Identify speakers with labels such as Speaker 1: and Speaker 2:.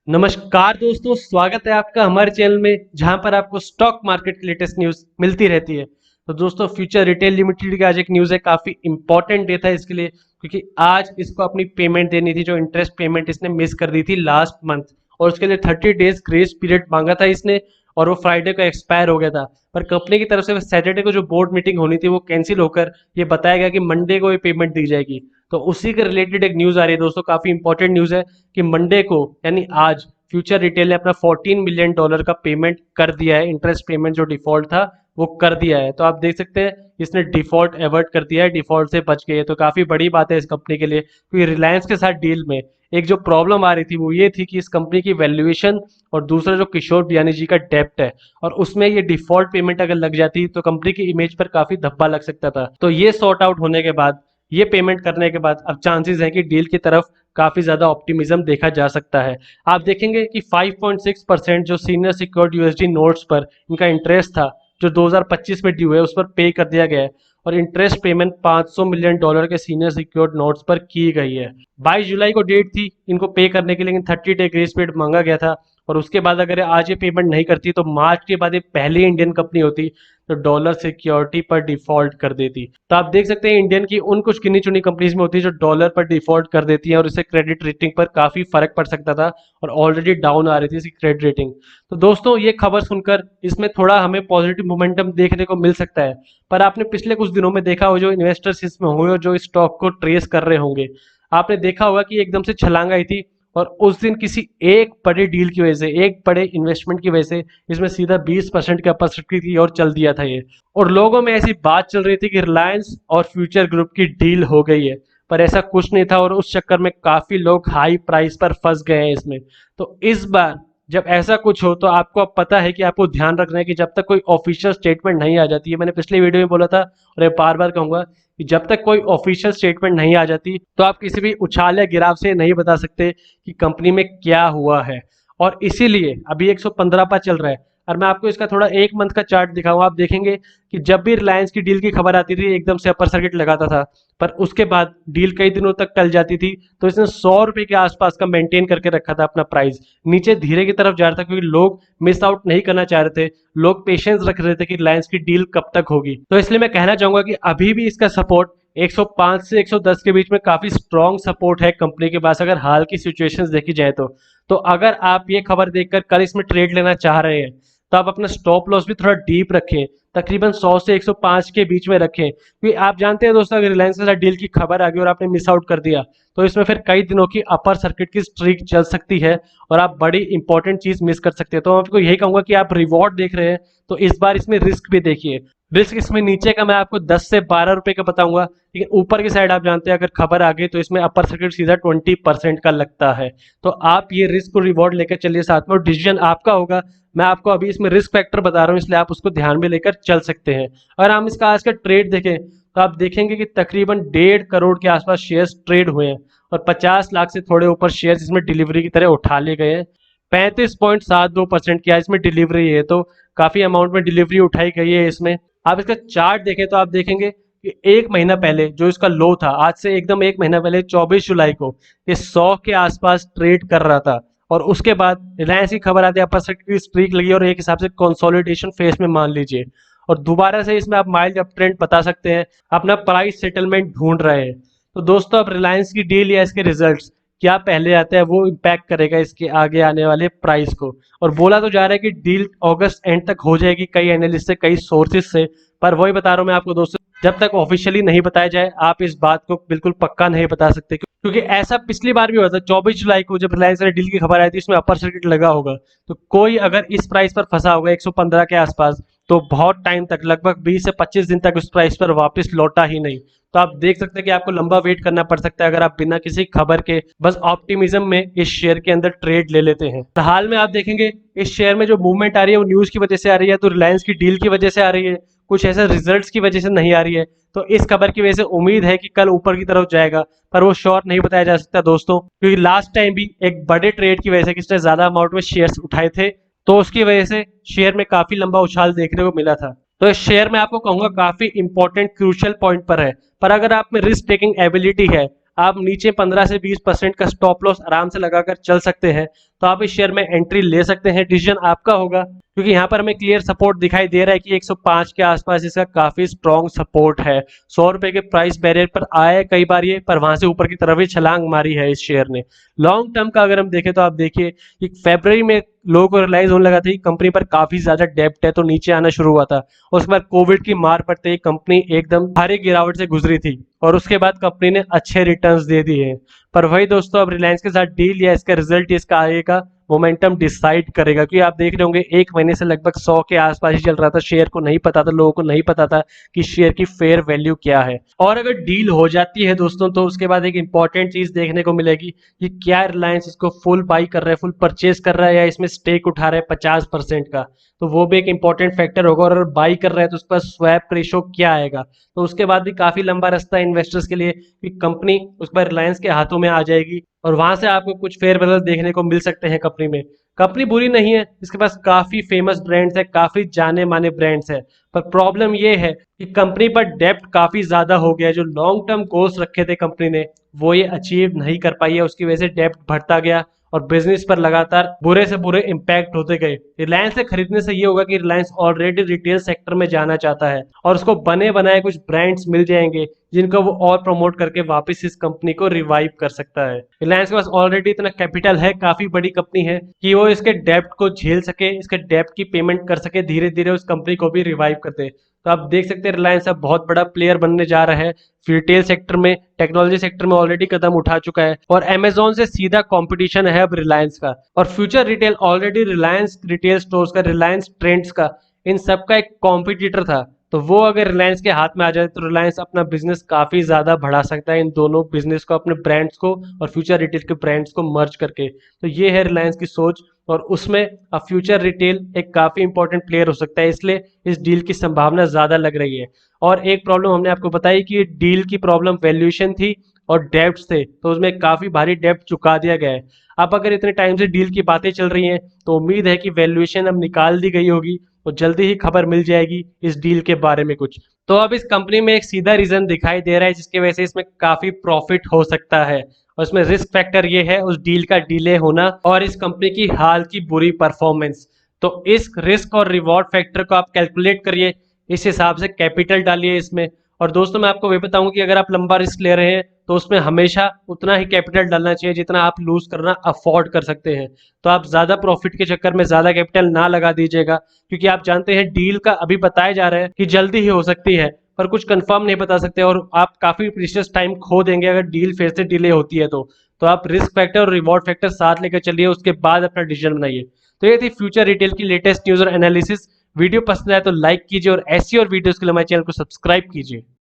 Speaker 1: नमस्कार दोस्तों, स्वागत है आपका हमारे चैनल में जहां पर आपको स्टॉक मार्केट की लेटेस्ट न्यूज मिलती रहती है। तो दोस्तों, फ्यूचर रिटेल लिमिटेड की आज एक न्यूज है, काफी इंपॉर्टेंट डे था इसके लिए, क्योंकि आज इसको अपनी पेमेंट देनी थी, जो इंटरेस्ट पेमेंट इसने मिस कर दी थी लास्ट मंथ, और उसके लिए 30 डेज ग्रेस पीरियड मांगा था इसने, और वो फ्राइडे को एक्सपायर हो गया था। पर कंपनी की तरफ से सैटरडे को जो बोर्ड मीटिंग होनी थी वो कैंसिल होकर ये बताया गया कि मंडे को ये पेमेंट दी जाएगी। तो उसी के रिलेटेड एक न्यूज आ रही है दोस्तों, काफी इंपॉर्टेंट न्यूज है कि मंडे को यानी आज फ्यूचर रिटेल ने अपना $14 मिलियन का पेमेंट कर दिया है। इंटरेस्ट पेमेंट जो डिफॉल्ट था वो कर दिया है। तो आप देख सकते हैं इसने डिफॉल्ट एवर्ट कर दिया है, डिफॉल्ट से बच गए। तो काफी बड़ी बात है इस कंपनी के लिए, क्योंकि रिलायंस के साथ डील में एक जो प्रॉब्लम आ रही थी वो ये थी कि इस कंपनी की वैल्यूएशन और दूसरा जो किशोर बियानी जी का डेप्ट है, और उसमें ये डिफॉल्ट पेमेंट अगर लग जाती तो कंपनी की इमेज पर काफी धब्बा लग सकता था। तो ये सॉर्ट आउट होने के बाद, ये पेमेंट करने के बाद अब चांसेस है कि डील की तरफ काफी ज्यादा ऑप्टिमिज्म देखा जा सकता है। आप देखेंगे कि 5.6% जो सीनियर सिक्योर्ड यूएसडी नोट्स पर इनका इंटरेस्ट था, जो 2025 में ड्यू है, उस पर पे कर दिया गया है, और इंटरेस्ट पेमेंट $500 मिलियन के सीनियर सिक्योर्ड नोट्स पर की गई है। 22 जुलाई को डेट थी इनको पे करने की, लेकिन 30 डे ग्रेस पीरियड मांगा गया था, और उसके बाद अगर आज ये पेमेंट नहीं करती तो मार्च के बाद ये पहली इंडियन कंपनी होती तो डॉलर सिक्योरिटी पर डिफॉल्ट कर देती। तो आप देख सकते हैं इंडियन की उन कुछ गिनी चुनी कंपनीज में होती है जो डॉलर पर डिफॉल्ट कर देती है, और इससे क्रेडिट रेटिंग पर काफी फर्क पड़ सकता था, और ऑलरेडी डाउन आ रही थी इसकी क्रेडिट रेटिंग। तो दोस्तों, ये खबर सुनकर इसमें थोड़ा हमें पॉजिटिव मोमेंटम देखने को मिल सकता है। पर आपने पिछले कुछ दिनों में देखा हो, जो इन्वेस्टर्स इसमें होंगे और जो स्टॉक को ट्रेस कर रहे होंगे, आपने देखा होगा कि एकदम से छलांग आई थी, और उस दिन किसी एक बड़े डील की वजह से, एक बड़े इन्वेस्टमेंट की वजह से इसमें सीधा 20% की अपर की ओर चल दिया था ये। और लोगों में ऐसी बात चल रही थी कि रिलायंस और फ्यूचर ग्रुप की डील हो गई है, पर ऐसा कुछ नहीं था, और उस चक्कर में काफी लोग हाई प्राइस पर फंस गए हैं इसमें। तो इस बार जब ऐसा कुछ हो तो आपको अब पता है कि आपको ध्यान रखना है कि जब तक कोई ऑफिशियल स्टेटमेंट नहीं आ जाती है, मैंने पिछले वीडियो में बोला था और ये बार बार कहूंगा कि जब तक कोई ऑफिशियल स्टेटमेंट नहीं आ जाती तो आप किसी भी उछाल या गिराव से नहीं बता सकते कि कंपनी में क्या हुआ है। और इसीलिए अभी 115 पर चल रहा है, और मैं आपको इसका थोड़ा एक मंथ का चार्ट दिखाऊंगा। आप देखेंगे कि जब भी रिलायंस की डील की खबर आती थी एकदम से अपर सर्किट लगाता था, पर उसके बाद डील कई दिनों तक टल जाती थी, तो इसने 100 रुपए के आसपास का मेंटेन करके रखा था अपना प्राइस। नीचे धीरे की तरफ जा रहा था, क्योंकि लोग मिस आउट नहीं करना चाह रहे थे, लोग पेशेंस रख रहे थे कि रिलायंस की डील कब तक होगी। तो इसलिए मैं कहना चाहूंगा कि अभी भी इसका सपोर्ट 105 से 110 के बीच में काफी स्ट्रॉन्ग सपोर्ट है कंपनी के पास, अगर हाल की सिचुएशंस देखी जाए तो। तो अगर आप ये खबर देखकर कल इसमें ट्रेड लेना चाह रहे हैं तो आप अपना स्टॉप लॉस भी थोड़ा डीप रखें, तकरीबन 100 से 105 के बीच में रखें, क्योंकि आप जानते हैं दोस्तों, अगर रिलायंस के साथ डील की खबर आ गई और आपने मिस आउट कर दिया तो इसमें फिर कई दिनों की अपर सर्किट की स्ट्रीक चल सकती है, और आप बड़ी इंपॉर्टेंट चीज मिस कर सकते हैं। तो मैं आपको यही कहूंगा कि आप रिवॉर्ड देख रहे हैं तो इस बार इसमें रिस्क भी देखिए। रिस्क इसमें नीचे का मैं आपको 10 से 12 रुपए का बताऊंगा, लेकिन ऊपर की साइड आप जानते हैं अगर खबर आ गई तो इसमें अपर सर्किट सीधा 20% का लगता है। तो आप ये रिस्क और रिवॉर्ड लेकर चलिए साथ में, और डिसीजन आपका होगा। मैं आपको अभी इसमें रिस्क फैक्टर बता रहा हूँ, इसलिए आप उसको ध्यान में लेकर चल सकते हैं। अगर हम इसका आज का ट्रेड देखें तो आप देखेंगे कि तकरीबन 1.5 करोड़ के आसपास शेयर्स ट्रेड हुए हैं, और 50 लाख से थोड़े ऊपर शेयर्स इसमें डिलीवरी की तरह उठा लिए गए हैं। 35.72% की आज इसमें डिलीवरी है, तो काफी अमाउंट में डिलीवरी उठाई गई है इसमें। आप इसका चार्ट देखें तो आप देखेंगे कि एक महीना पहले जो इसका लो था, आज से एकदम एक महीना पहले 24 जुलाई को ये 100 के आसपास ट्रेड कर रहा था, और उसके बाद रिलायंस की खबर आती है, अपर सर्किट की स्ट्रीक लगी और एक हिसाब से कंसोलिडेशन फेज में मान लीजिए, और दोबारा से इसमें आप माइल्ड अप ट्रेंड बता सकते हैं, अपना प्राइस सेटलमेंट ढूंढ रहे हैं। तो दोस्तों, अब रिलायंस की डील या इसके रिजल्ट्स क्या पहले आता है वो इम्पैक्ट करेगा इसके आगे आने वाले प्राइस को। और बोला तो जा रहा है कि डील अगस्त एंड तक हो जाएगी, कई एनालिस्ट से, कई सोर्सेज से, पर वही बता रहा हूं मैं आपको दोस्तों, जब तक ऑफिशियली नहीं बताया जाए आप इस बात को बिल्कुल पक्का नहीं बता सकते, क्योंकि ऐसा पिछली बार भी हुआ था। 24 जुलाई को जब रिलायंस ने डील की खबर आई थी, इसमें अपर सर्किट लगा होगा, तो कोई अगर इस प्राइस पर फंसा होगा 115 के आसपास, तो बहुत टाइम तक, लगभग 20 से 25 दिन तक उस प्राइस पर वापस लौटा ही नहीं। तो आप देख सकते हैं कि आपको लंबा वेट करना पड़ सकता है अगर आप बिना किसी खबर के बस ऑप्टिमिज्म में इस शेयर के अंदर ट्रेड ले लेते हैं। तो हाल में आप देखेंगे इस शेयर में जो मूवमेंट आ रही है वो न्यूज की वजह से आ रही है, तो रिलायंस की डील की वजह से आ रही है, कुछ ऐसे रिजल्ट्स की वजह से नहीं आ रही है। तो इस खबर की वजह से उम्मीद है कि कल ऊपर की तरफ जाएगा, पर वो श्योर नहीं बताया जा सकता दोस्तों, क्योंकि लास्ट टाइम भी एक बड़े ट्रेड की वजह से किसने ज्यादा अमाउंट में शेयर्स उठाए थे, तो उसकी वजह से शेयर में काफी लंबा उछाल देखने को मिला था। तो इस शेयर में आपको कहूंगा काफी इंपॉर्टेंट क्रूशियल पॉइंट पर है, पर अगर आप में रिस्क टेकिंग एबिलिटी है, आप नीचे 15 से 20% का स्टॉप लॉस आराम से लगाकर चल सकते हैं, तो आप इस शेयर में एंट्री ले सकते हैं, डिसीजन आपका होगा, क्योंकि यहाँ पर हमें क्लियर सपोर्ट दिखाई दे रहा है कि 105 के आसपास इसका काफी स्ट्रॉन्ग सपोर्ट है। 100 रुपए के प्राइस बैरियर पर आया है कई बार ये, पर वहां से ऊपर की तरफ ही छलांग मारी है इस शेयर ने। लॉन्ग टर्म का अगर हम देखें तो आप देखिए कि फरवरी में लोगों को रियलाइज होने लगा था कि कंपनी पर काफी ज्यादा डेब्ट है, तो नीचे आना शुरू हुआ था। उसके बाद कोविड की मार पड़ते ही कंपनी एकदम भारी गिरावट से गुजरी थी, और उसके बाद कंपनी ने अच्छे रिटर्न्स दे दिए हैं। पर वही दोस्तों, अब रिलायंस के साथ डील या इसका रिजल्ट या इसका आगे का मोमेंटम डिसाइड करेगा, क्योंकि आप देख रहे होंगे एक महीने से लगभग 100 के आसपास ही चल रहा था, शेयर को नहीं पता था, लोगों को नहीं पता था कि शेयर की फेयर वैल्यू क्या है। और अगर डील हो जाती है दोस्तों, तो उसके बाद एक इंपॉर्टेंट चीज देखने को मिलेगी कि क्या रिलायंस इसको फुल बाई कर रहा है, फुल परचेज कर रहा है, या इसमें स्टेक उठा रहा है 50% का, तो वो भी एक इंपॉर्टेंट फैक्टर होगा। और अगर बाई कर रहा है तो उसके पास स्वैप रेशो क्या आएगा, तो उसके बाद भी काफी लंबा रास्ता है इन्वेस्टर्स के लिए कि कंपनी उस पर रिलायंस के हाथों में आ जाएगी, और वहां से आपको कुछ फेयर बदल देखने को मिल सकते हैं कंपनी में। कंपनी बुरी नहीं है, इसके पास काफी फेमस ब्रांड्स है, काफी जाने माने ब्रांड्स है, पर प्रॉब्लम ये है कि कंपनी पर डेब्ट काफी ज्यादा हो गया है। जो लॉन्ग टर्म गोल्स रखे थे कंपनी ने, वो ये अचीव नहीं कर पाई है, उसकी वजह से डेब्ट बढ़ता गया और बिजनेस पर लगातार बुरे से बुरे इंपैक्ट होते गए। रिलायंस से खरीदने से ये होगा कि रिलायंस ऑलरेडी रिटेल सेक्टर में जाना चाहता है, और उसको बने बनाए कुछ ब्रांड्स मिल जाएंगे जिनको वो और प्रमोट करके वापस इस कंपनी को रिवाइव कर सकता है। रिलायंस के पास ऑलरेडी इतना कैपिटल है, काफी बड़ी कंपनी है, कि वो इसके डेब्ट को झेल सके, इसके डेब्ट की पेमेंट कर सके, धीरे धीरे उस कंपनी को भी रिवाइव कर दे। तो आप देख सकते हैं रिलायंस अब बहुत बड़ा प्लेयर बनने जा रहा है, रिटेल सेक्टर में, टेक्नोलॉजी सेक्टर में ऑलरेडी कदम उठा चुका है, और अमेजोन से सीधा कंपटीशन है अब रिलायंस का। और future retail already Reliance retail stores का, रिलायंस ट्रेंड्स का, इन सब का एक कॉम्पिटिटर था। तो वो अगर रिलायंस के हाथ में आ जाए तो रिलायंस अपना बिजनेस काफी ज्यादा बढ़ा सकता है, इन दोनों बिजनेस को, अपने ब्रांड्स को और फ्यूचर रिटेल के ब्रांड्स को मर्ज करके। तो ये है रिलायंस की सोच, और उसमें अब फ्यूचर रिटेल एक काफी इंपॉर्टेंट प्लेयर हो सकता है, इसलिए इस डील की संभावना ज्यादा लग रही है। और एक प्रॉब्लम हमने आपको बताई कि डील की प्रॉब्लम वैल्यूएशन थी और डेब्ट थे, तो उसमें काफी भारी डेब्ट चुका दिया गया है। अब अगर इतने टाइम से डील की बातें चल रही हैं, तो उम्मीद है कि वैल्यूएशन अब निकाल दी गई होगी, तो जल्दी ही खबर मिल जाएगी इस डील के बारे में कुछ। तो अब इस कंपनी में एक सीधा रीजन दिखाई दे रहा है जिसकी वजह से इसमें काफी प्रॉफिट हो सकता है, और इसमें रिस्क फैक्टर ये है उस डील का डिले होना और इस कंपनी की हाल की बुरी परफॉर्मेंस। तो इस रिस्क और रिवॉर्ड फैक्टर को आप कैलकुलेट करिए, इस हिसाब से कैपिटल डालिए इसमें। और दोस्तों, मैं आपको ये बताऊं कि अगर आप लंबा रिस्क ले रहे हैं तो उसमें हमेशा उतना ही कैपिटल डालना चाहिए जितना आप लूज करना अफोर्ड कर सकते हैं। तो आप ज्यादा प्रॉफिट के चक्कर में ज्यादा कैपिटल ना लगा दीजिएगा, क्योंकि आप जानते हैं डील का अभी बताया जा रहा है कि जल्दी ही हो सकती है, पर कुछ कंफर्म नहीं बता सकते, और आप काफी प्रीशियस टाइम खो देंगे अगर डील फिर से डिले होती है तो आप रिस्क फैक्टर और रिवॉर्ड फैक्टर साथ लेकर चलिए, उसके बाद अपना डिसीजन बनाइए। तो ये थी फ्यूचर रिटेल की लेटेस्ट न्यूज और एनालिसिस। वीडियो पसंद आए तो लाइक कीजिए, और ऐसी और वीडियोस के लिए हमारे चैनल को सब्सक्राइब कीजिए।